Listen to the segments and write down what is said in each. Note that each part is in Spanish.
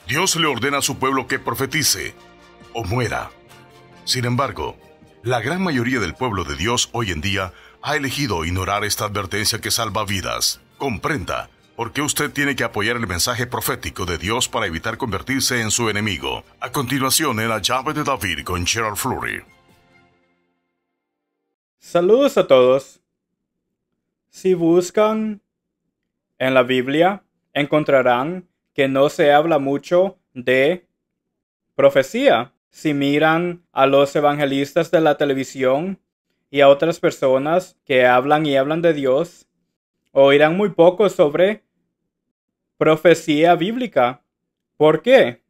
Dios le ordena a su pueblo que profetice o muera. Sin embargo, la gran mayoría del pueblo de Dios hoy en día ha elegido ignorar esta advertencia que salva vidas. Comprenda por qué usted tiene que apoyar el mensaje profético de Dios para evitar convertirse en su enemigo. A continuación, en La Llave de David con Gerald Flurry. Saludos a todos. Si buscan en la Biblia, encontrarán que no se habla mucho de profecía. Si miran a los evangelistas de la televisión y a otras personas que hablan de Dios, oirán muy poco sobre profecía bíblica. ¿Por qué?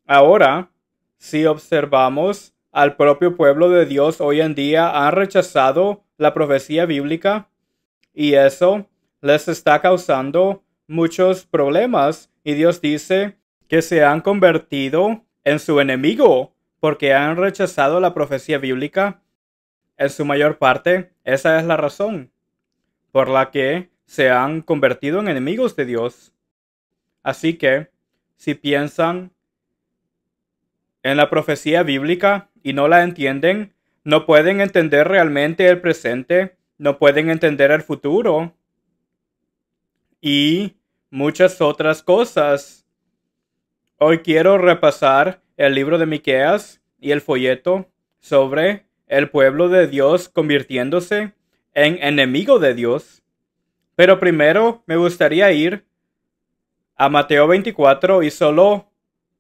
Ahora, si observamos al propio pueblo de Dios hoy en día, han rechazado la profecía bíblica y eso les está causando muchos problemas. Y Dios dice que se han convertido en su enemigo porque han rechazado la profecía bíblica. En su mayor parte, esa es la razón por la que se han convertido en enemigos de Dios. Así que, si piensan en la profecía bíblica y no la entienden, no pueden entender realmente el presente, no pueden entender el futuro y muchas otras cosas. Hoy quiero repasar el libro de Miqueas y el folleto sobre el pueblo de Dios convirtiéndose en enemigo de Dios. Pero primero me gustaría ir a Mateo 24 y solo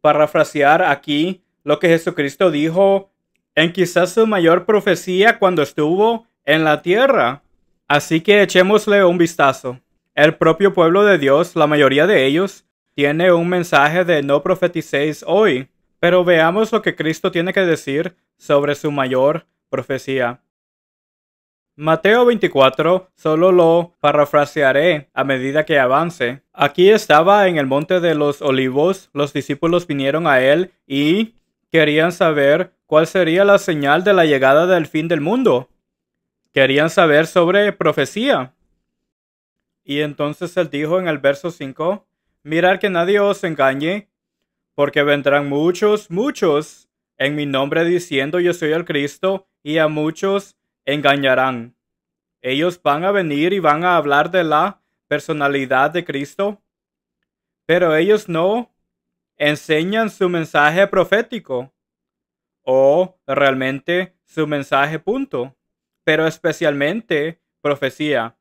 parafrasear aquí lo que Jesucristo dijo en quizás su mayor profecía cuando estuvo en la tierra. Así que echémosle un vistazo. El propio pueblo de Dios, la mayoría de ellos, tiene un mensaje de no profeticéis hoy. Pero veamos lo que Cristo tiene que decir sobre su mayor profecía. Mateo 24 solo lo parafrasearé a medida que avance. Aquí estaba en el monte de los olivos, los discípulos vinieron a él y querían saber cuál sería la señal de la llegada del fin del mundo. Querían saber sobre profecía. Y entonces él dijo en el verso 5, mirad que nadie os engañe, porque vendrán muchos en mi nombre diciendo yo soy el Cristo, y a muchos engañarán. Ellos van a venir y van a hablar de la personalidad de Cristo, pero ellos no enseñan su mensaje profético o realmente su mensaje punto, pero especialmente profecía.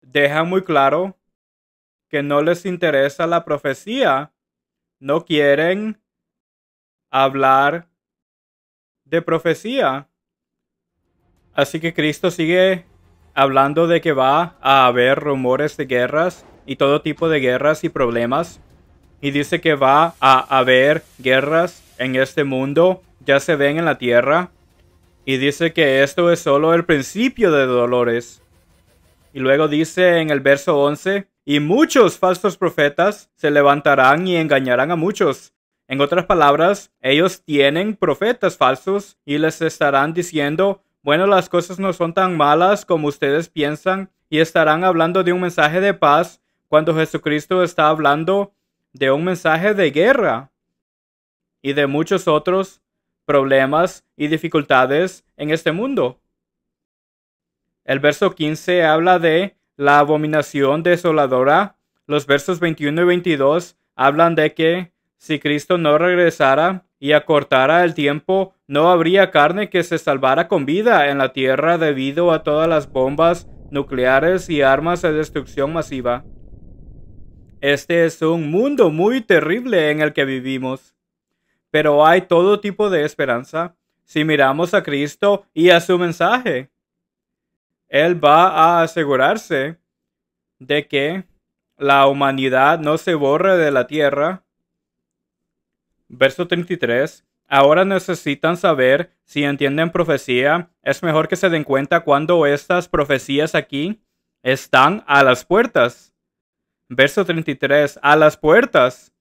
Dejan muy claro que no les interesa la profecía, no quieren hablar de profecía. Así que Cristo sigue hablando de que va a haber rumores de guerras y todo tipo de guerras y problemas. Y dice que va a haber guerras en este mundo, ya se ven en la tierra. Y dice que esto es solo el principio de dolores. Y luego dice en el verso 11, y muchos falsos profetas se levantarán y engañarán a muchos. En otras palabras, ellos tienen profetas falsos y les estarán diciendo, bueno, las cosas no son tan malas como ustedes piensan, y estarán hablando de un mensaje de paz cuando Jesucristo está hablando de un mensaje de guerra y de muchos otros problemas y dificultades en este mundo. El verso 15 habla de la abominación desoladora. Los versos 21 y 22 hablan de que si Cristo no regresara y acortara el tiempo, no habría carne que se salvara con vida en la tierra debido a todas las bombas nucleares y armas de destrucción masiva. Este es un mundo muy terrible en el que vivimos. Pero hay todo tipo de esperanza si miramos a Cristo y a su mensaje. Él va a asegurarse de que la humanidad no se borre de la tierra. Verso 33. Ahora necesitan saber si entienden profecía. Es mejor que se den cuenta cuando estas profecías aquí están a las puertas. Verso 33. A las puertas.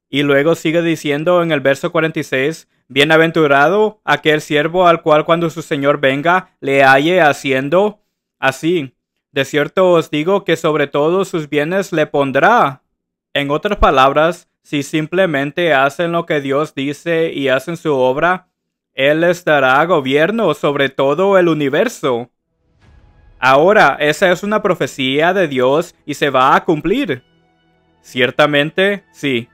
Y luego sigue diciendo en el verso 46, bienaventurado aquel siervo al cual cuando su señor venga le halle haciendo así. De cierto os digo que sobre todos sus bienes le pondrá En otras palabras, si simplemente hacen lo que Dios dice y hacen su obra, Él les dará gobierno sobre todo el universo. Ahora, esa es una profecía de Dios y se va a cumplir. Ciertamente, sí.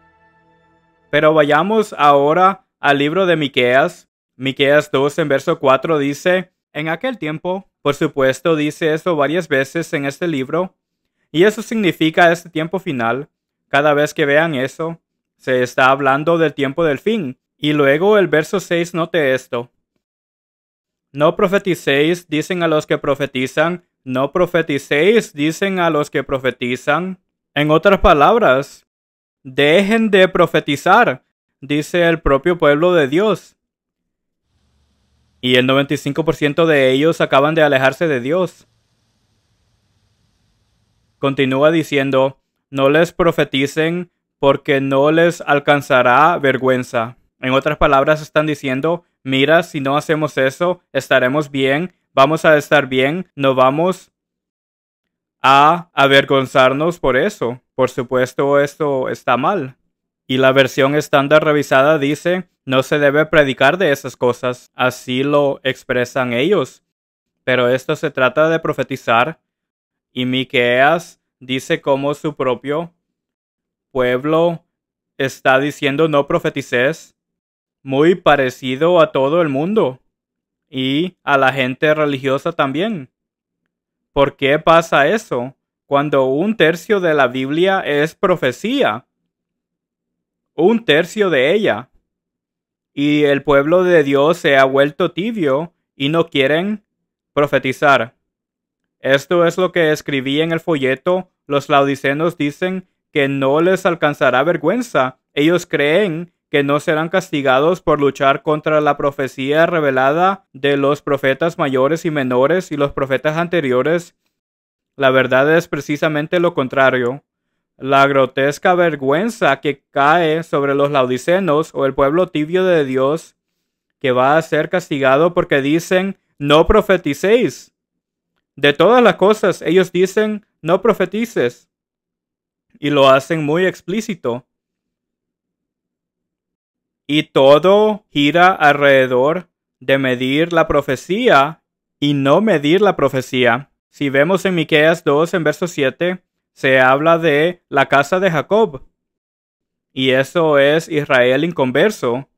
Pero vayamos ahora al libro de Miqueas. Miqueas 2 en verso 4 dice, en aquel tiempo, por supuesto, dice esto varias veces en este libro, y eso significa este tiempo final. Cada vez que vean eso, se está hablando del tiempo del fin. Y luego el verso 6 note esto. No profeticéis, dicen a los que profetizan. No profeticéis, dicen a los que profetizan. En otras palabras, dejen de profetizar, dice el propio pueblo de Dios. Y el 95% de ellos acaban de alejarse de Dios. Continúa diciendo, no les profeticen porque no les alcanzará vergüenza. En otras palabras están diciendo, mira, si no hacemos eso, estaremos bien, vamos a estar bien, no vamos a avergonzarnos por eso. Por supuesto, esto está mal. Y la versión estándar revisada dice, no se debe predicar de esas cosas. Así lo expresan ellos. Pero esto se trata de profetizar. Y Miqueas dice cómo su propio pueblo está diciendo no profetices. Muy parecido a todo el mundo. Y a la gente religiosa también. ¿Por qué pasa eso? Cuando 1/3 de la Biblia es profecía. 1/3 de ella. Y el pueblo de Dios se ha vuelto tibio y no quieren profetizar. Esto es lo que escribí en el folleto. Los laodicenos dicen que no les alcanzará vergüenza. Ellos creen que no serán castigados por luchar contra la profecía revelada de los profetas mayores y menores y los profetas anteriores. La verdad es precisamente lo contrario. La grotesca vergüenza que cae sobre los laodicenos o el pueblo tibio de Dios, que va a ser castigado porque dicen, no profeticéis. De todas las cosas, ellos dicen, no profetices. Y lo hacen muy explícito. Y todo gira alrededor de medir la profecía y no medir la profecía. Si vemos en Miqueas 2 en verso 7, se habla de la casa de Jacob. Y eso es Israel inconverso.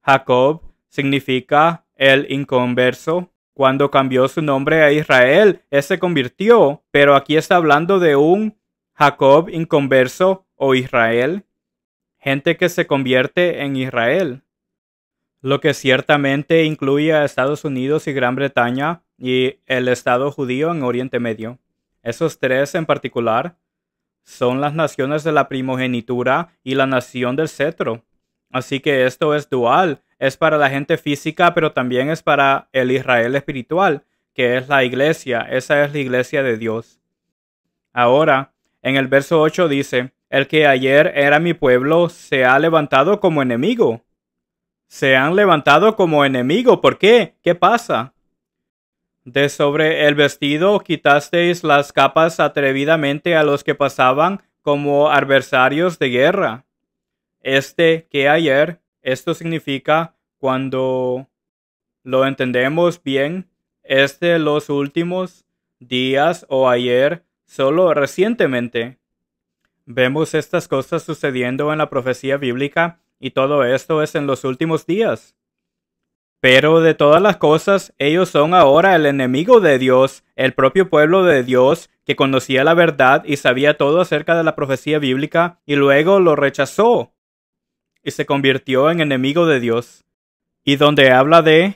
Jacob significa el inconverso. Cuando cambió su nombre a Israel, él se convirtió. Pero aquí está hablando de un Jacob inconverso o Israel. Gente que se convierte en Israel. Lo que ciertamente incluye a Estados Unidos y Gran Bretaña y el Estado judío en Oriente Medio. Esos tres en particular son las naciones de la primogenitura y la nación del cetro. Así que esto es dual. Es para la gente física, pero también es para el Israel espiritual, que es la iglesia. Esa es la iglesia de Dios. Ahora, en el verso 8 dice, el que ayer era mi pueblo se ha levantado como enemigo. Se han levantado como enemigo. ¿Por qué? ¿Qué pasa? De sobre el vestido quitasteis las capas atrevidamente a los que pasaban como adversarios de guerra. Que ayer, esto significa cuando lo entendemos bien, los últimos días o ayer, solo recientemente. Vemos estas cosas sucediendo en la profecía bíblica y todo esto es en los últimos días. Pero de todas las cosas, ellos son ahora el enemigo de Dios, el propio pueblo de Dios que conocía la verdad y sabía todo acerca de la profecía bíblica y luego lo rechazó y se convirtió en enemigo de Dios. Y donde habla de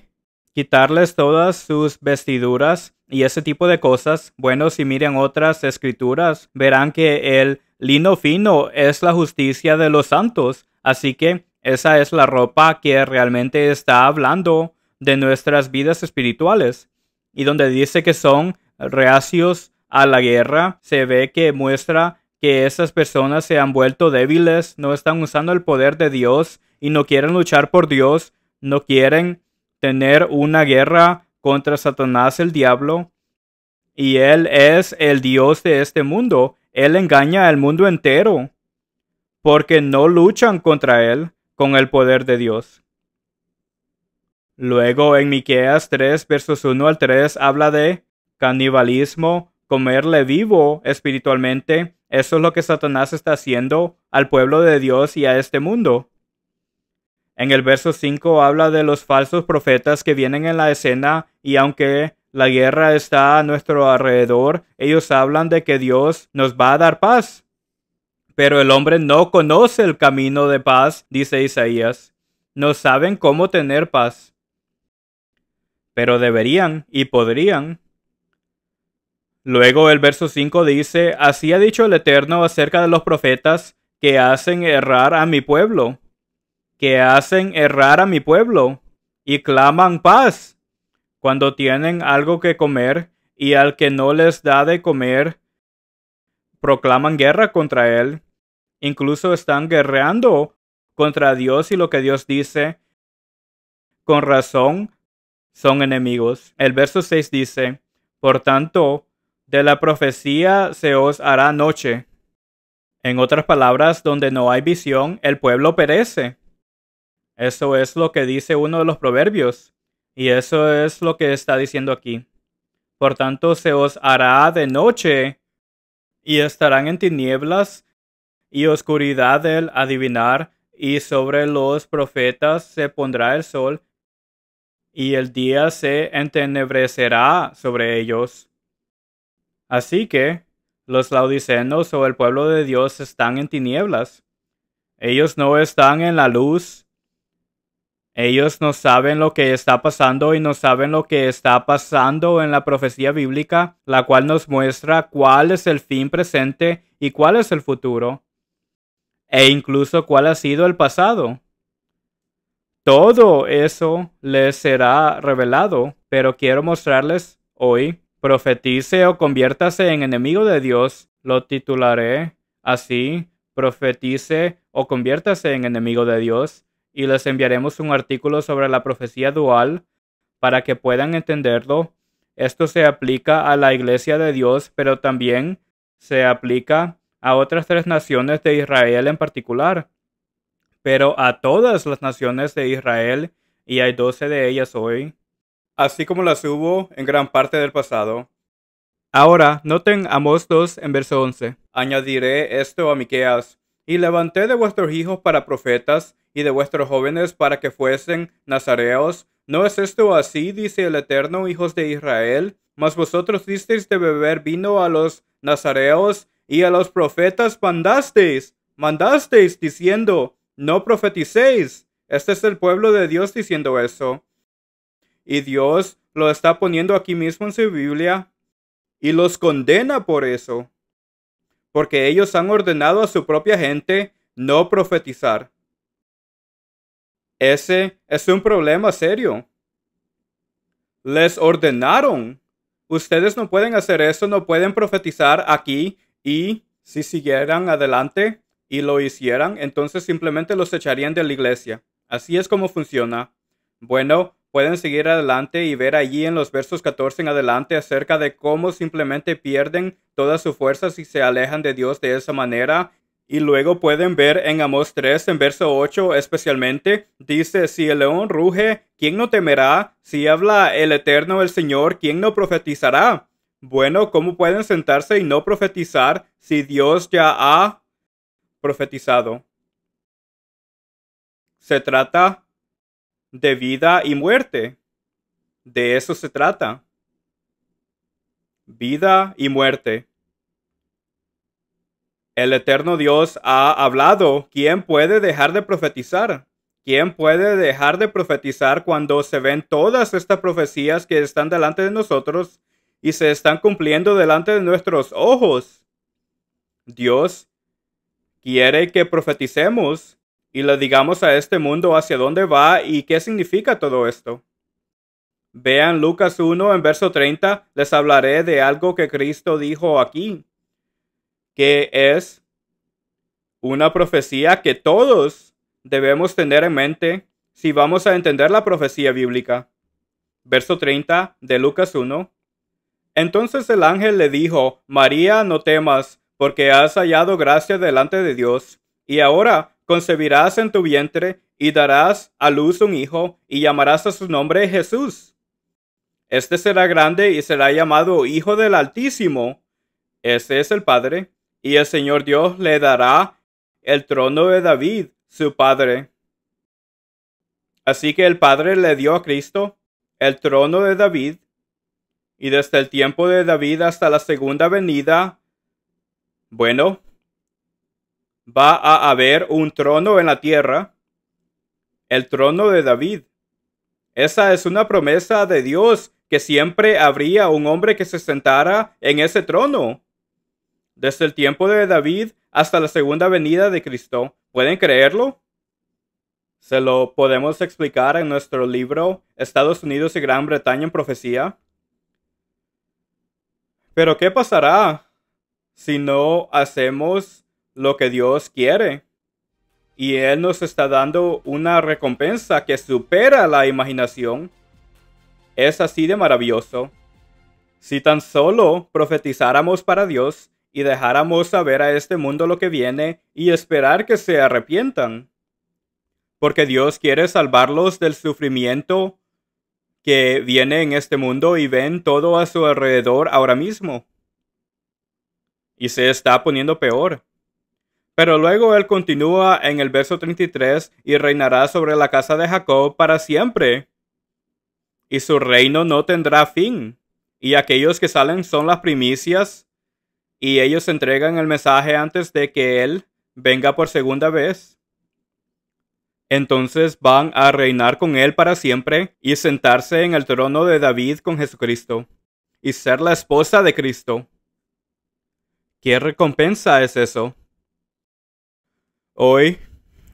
quitarles todas sus vestiduras y ese tipo de cosas, bueno, si miran otras escrituras, verán que el lino fino es la justicia de los santos, así que esa es la ropa que realmente está hablando de nuestras vidas espirituales. Y donde dice que son reacios a la guerra, se ve que muestra que esas personas se han vuelto débiles, no están usando el poder de Dios y no quieren luchar por Dios, no quieren tener una guerra contra Satanás el diablo. Y él es el Dios de este mundo. Él engaña al mundo entero. porque no luchan contra él con el poder de Dios. Luego en Miqueas 3, versos 1 al 3, habla de canibalismo, comerle vivo espiritualmente. Eso es lo que Satanás está haciendo al pueblo de Dios y a este mundo. En el verso 5 habla de los falsos profetas que vienen en la escena, y aunque la guerra está a nuestro alrededor, ellos hablan de que Dios nos va a dar paz. Pero el hombre no conoce el camino de paz, dice Isaías. No saben cómo tener paz. Pero deberían y podrían. Luego el verso 5 dice: así ha dicho el Eterno acerca de los profetas que hacen errar a mi pueblo. Que hacen errar a mi pueblo y claman paz cuando tienen algo que comer, y al que no les da de comer proclaman guerra contra él. Incluso están guerreando contra Dios y lo que Dios dice. Con razón son enemigos. El verso 6 dice: por tanto, de la profecía se os hará noche. En otras palabras, donde no hay visión, el pueblo perece. Eso es lo que dice uno de los proverbios, y eso es lo que está diciendo aquí. Por tanto, se os hará de noche, y estarán en tinieblas y oscuridad del adivinar, y sobre los profetas se pondrá el sol, y el día se entenebrecerá sobre ellos. Así que los laodicenos o el pueblo de Dios están en tinieblas. Ellos no están en la luz. Ellos no saben lo que está pasando y no saben lo que está pasando en la profecía bíblica, la cual nos muestra cuál es el fin presente y cuál es el futuro, e incluso cuál ha sido el pasado. Todo eso les será revelado, pero quiero mostrarles hoy: profetice o conviértase en enemigo de Dios. Lo titularé así: profetice o conviértase en enemigo de Dios. Y les enviaremos un artículo sobre la profecía dual para que puedan entenderlo. Esto se aplica a la Iglesia de Dios, pero también se aplica a otras 3 naciones de Israel en particular, pero a todas las naciones de Israel, y hay 12 de ellas hoy, así como las hubo en gran parte del pasado. Ahora, noten Amós 2 en verso 11. Añadiré esto a Miqueas: y levanté de vuestros hijos para profetas, y de vuestros jóvenes para que fuesen nazareos. ¿No es esto así, dice el Eterno, hijos de Israel? Mas vosotros disteis de beber vino a los nazareos, y a los profetas mandasteis, diciendo: no profeticéis. Este es el pueblo de Dios diciendo eso. Y Dios lo está poniendo aquí mismo en su Biblia, y los condena por eso, porque ellos han ordenado a su propia gente no profetizar. Ese es un problema serio. Les ordenaron: ustedes no pueden hacer eso, no pueden profetizar aquí, y si siguieran adelante y lo hicieran, entonces simplemente los echarían de la iglesia. Así es como funciona. Bueno, pueden seguir adelante y ver allí en los versos 14 en adelante acerca de cómo simplemente pierden toda su fuerza si se alejan de Dios de esa manera. Y luego pueden ver en Amós 3, en verso 8 especialmente, dice: si el león ruge, ¿quién no temerá? Si habla el Eterno, el Señor, ¿quién no profetizará? Bueno, ¿cómo pueden sentarse y no profetizar si Dios ya ha profetizado? Se trata de vida y muerte. De eso se trata. Vida y muerte. El Eterno Dios ha hablado. ¿Quién puede dejar de profetizar? ¿Quién puede dejar de profetizar cuando se ven todas estas profecías que están delante de nosotros y se están cumpliendo delante de nuestros ojos? Dios quiere que profeticemos y le digamos a este mundo hacia dónde va y qué significa todo esto. Vean Lucas 1 en verso 30. Les hablaré de algo que Cristo dijo aquí, que es una profecía que todos debemos tener en mente si vamos a entender la profecía bíblica. Verso 30 de Lucas 1. Entonces el ángel le dijo: María, no temas, porque has hallado gracia delante de Dios. Y ahora concebirás en tu vientre y darás a luz un hijo y llamarás a su nombre Jesús. Este será grande y será llamado Hijo del Altísimo. Ese es el Padre, y el Señor Dios le dará el trono de David, su padre. Así que el Padre le dio a Cristo el trono de David, y desde el tiempo de David hasta la segunda venida, bueno, va a haber un trono en la tierra, el trono de David. Esa es una promesa de Dios, que siempre habría un hombre que se sentara en ese trono. Desde el tiempo de David hasta la segunda venida de Cristo. ¿Pueden creerlo? Se lo podemos explicar en nuestro libro Estados Unidos y Gran Bretaña en Profecía. Pero ¿qué pasará si no hacemos lo que Dios quiere? Y Él nos está dando una recompensa que supera la imaginación. Es así de maravilloso. Si tan solo profetizáramos para Dios y dejáramos saber a este mundo lo que viene y esperar que se arrepientan. Porque Dios quiere salvarlos del sufrimiento que viene en este mundo y ven todo a su alrededor ahora mismo. Y se está poniendo peor. Pero luego Él continúa en el verso 33 y reinará sobre la casa de Jacob para siempre. Y su reino no tendrá fin. Y aquellos que salen son las primicias, y ellos entregan el mensaje antes de que Él venga por segunda vez. Entonces van a reinar con Él para siempre y sentarse en el trono de David con Jesucristo y ser la esposa de Cristo. ¿Qué recompensa es eso? Hoy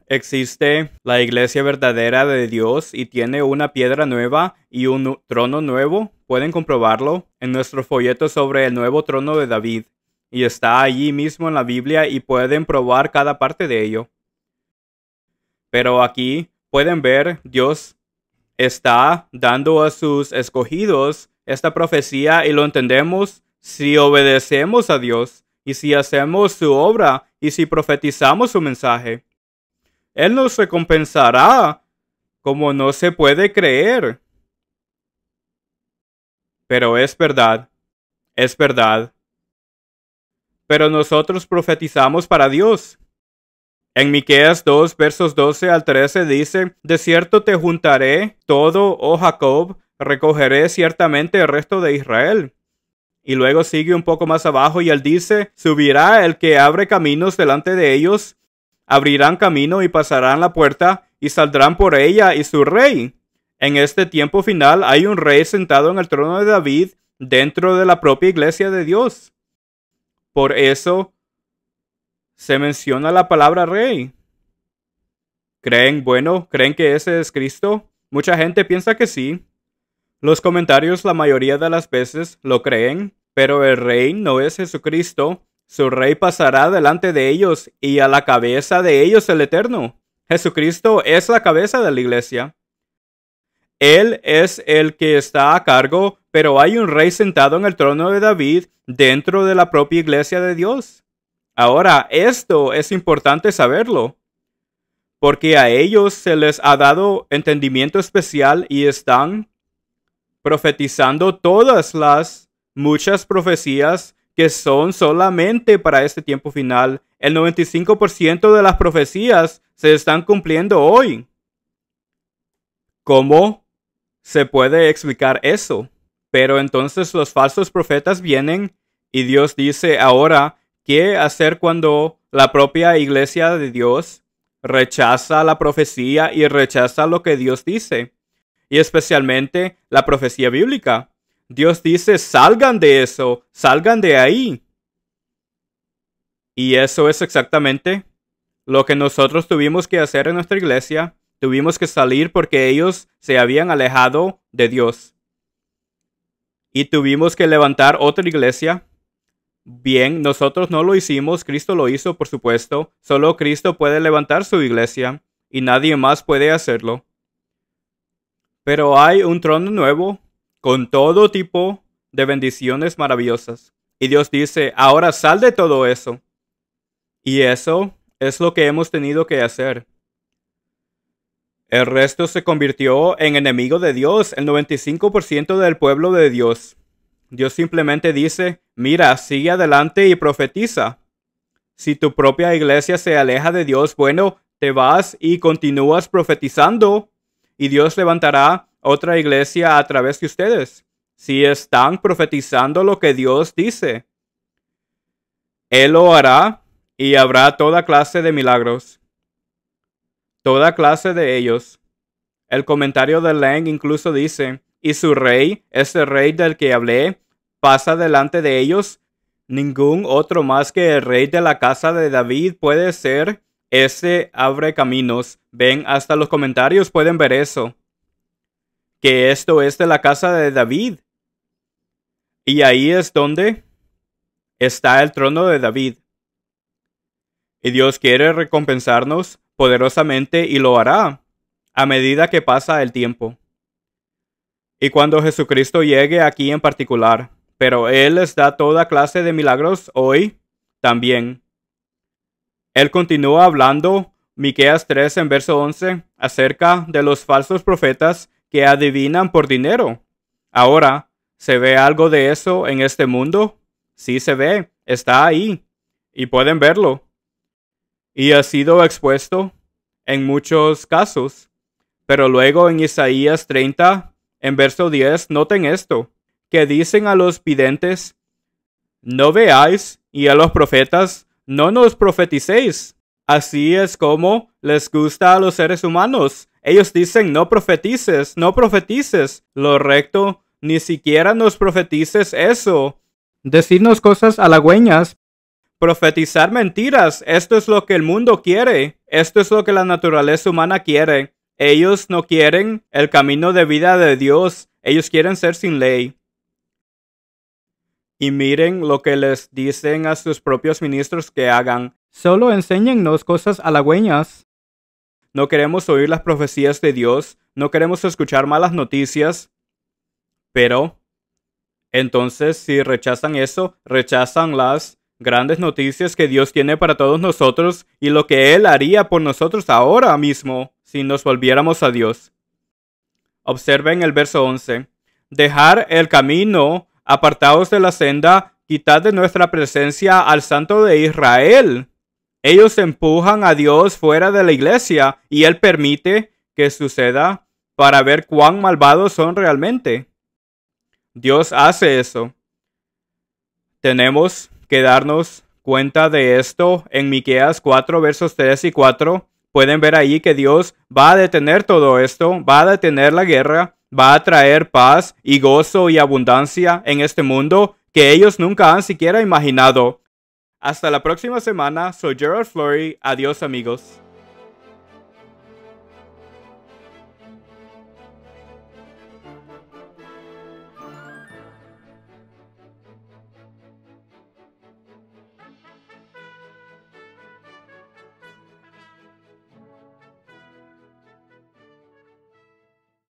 existe la iglesia verdadera de Dios y tiene una piedra nueva y un trono nuevo. Pueden comprobarlo en nuestro folleto sobre el nuevo trono de David. Y está allí mismo en la Biblia y pueden probar cada parte de ello. Pero aquí pueden ver, Dios está dando a sus escogidos esta profecía y lo entendemos si obedecemos a Dios y si hacemos su obra y si profetizamos su mensaje. Él nos recompensará como no se puede creer. Pero es verdad, es verdad. Pero nosotros profetizamos para Dios. En Miqueas 2, versos 12 al 13 dice: De cierto te juntaré todo, oh Jacob, recogeré ciertamente el resto de Israel. Y luego sigue un poco más abajo y él dice: Subirá el que abre caminos delante de ellos, abrirán camino y pasarán la puerta y saldrán por ella y su rey. En este tiempo final hay un rey sentado en el trono de David dentro de la propia iglesia de Dios. Por eso se menciona la palabra rey. ¿Creen que ese es Cristo? Mucha gente piensa que sí. Los comentarios la mayoría de las veces lo creen, pero el rey no es Jesucristo. Su rey pasará delante de ellos y a la cabeza de ellos el Eterno. Jesucristo es la cabeza de la iglesia. Él es el que está a cargo, pero hay un rey sentado en el trono de David dentro de la propia iglesia de Dios. Ahora, esto es importante saberlo, porque a ellos se les ha dado entendimiento especial y están profetizando todas las muchas profecías que son solamente para este tiempo final. El 95% de las profecías se están cumpliendo hoy. ¿Cómo se puede explicar eso? Pero entonces los falsos profetas vienen y Dios dice ahora: ¿qué hacer cuando la propia iglesia de Dios rechaza la profecía y rechaza lo que Dios dice? Y especialmente la profecía bíblica. Dios dice: salgan de eso, salgan de ahí. Y eso es exactamente lo que nosotros tuvimos que hacer en nuestra iglesia. Tuvimos que salir porque ellos se habían alejado de Dios. Y tuvimos que levantar otra iglesia. Bien, nosotros no lo hicimos, Cristo lo hizo, por supuesto. Solo Cristo puede levantar su iglesia y nadie más puede hacerlo. Pero hay un trono nuevo con todo tipo de bendiciones maravillosas. Y Dios dice: ahora sal de todo eso. Y eso Es lo que hemos tenido que hacer. El resto se convirtió en enemigo de Dios, el 95% del pueblo de Dios. Dios simplemente dice, mira, sigue adelante y profetiza. Si tu propia iglesia se aleja de Dios, bueno, te vas y continúas profetizando y Dios levantará otra iglesia a través de ustedes. Si están profetizando lo que Dios dice, Él lo hará y habrá toda clase de milagros. Toda clase de ellos. El comentario de Lang incluso dice, y su rey, ese rey del que hablé, pasa delante de ellos. Ningún otro más que el rey de la casa de David puede ser ese abre caminos. Ven, hasta los comentarios pueden ver eso. Que esto es de la casa de David. Y ahí es donde está el trono de David. Y Dios quiere recompensarnos poderosamente y lo hará a medida que pasa el tiempo. Y cuando Jesucristo llegue aquí en particular, pero Él les da toda clase de milagros hoy también. Él continúa hablando, Miqueas 3 en verso 11, acerca de los falsos profetas que adivinan por dinero. Ahora, ¿se ve algo de eso en este mundo? Sí se ve, está ahí, y pueden verlo. Y ha sido expuesto en muchos casos. Pero luego en Isaías 30, en verso 10, noten esto, que dicen a los videntes, no veáis, y a los profetas, no nos profeticéis. Así es como les gusta a los seres humanos. Ellos dicen, no profetices, no profetices. Lo recto, ni siquiera nos profetices eso. Decirnos cosas halagüeñas. Profetizar mentiras. Esto es lo que el mundo quiere. Esto es lo que la naturaleza humana quiere. Ellos no quieren el camino de vida de Dios. Ellos quieren ser sin ley. Y miren lo que les dicen a sus propios ministros que hagan. Solo enséñennos cosas halagüeñas. No queremos oír las profecías de Dios. No queremos escuchar malas noticias. Pero, entonces, si rechazan eso, rechazan las grandes noticias que Dios tiene para todos nosotros y lo que Él haría por nosotros ahora mismo si nos volviéramos a Dios. Observen el verso 11. Dejar el camino, apartados de la senda, quitad de nuestra presencia al Santo de Israel. Ellos empujan a Dios fuera de la iglesia y Él permite que suceda para ver cuán malvados son realmente. Dios hace eso. Tenemos que darnos cuenta de esto en Miqueas 4 versos 3 y 4. Pueden ver ahí que Dios va a detener todo esto, va a detener la guerra, va a traer paz y gozo y abundancia en este mundo que ellos nunca han siquiera imaginado. Hasta la próxima semana, soy Gerald Flory. Adiós amigos.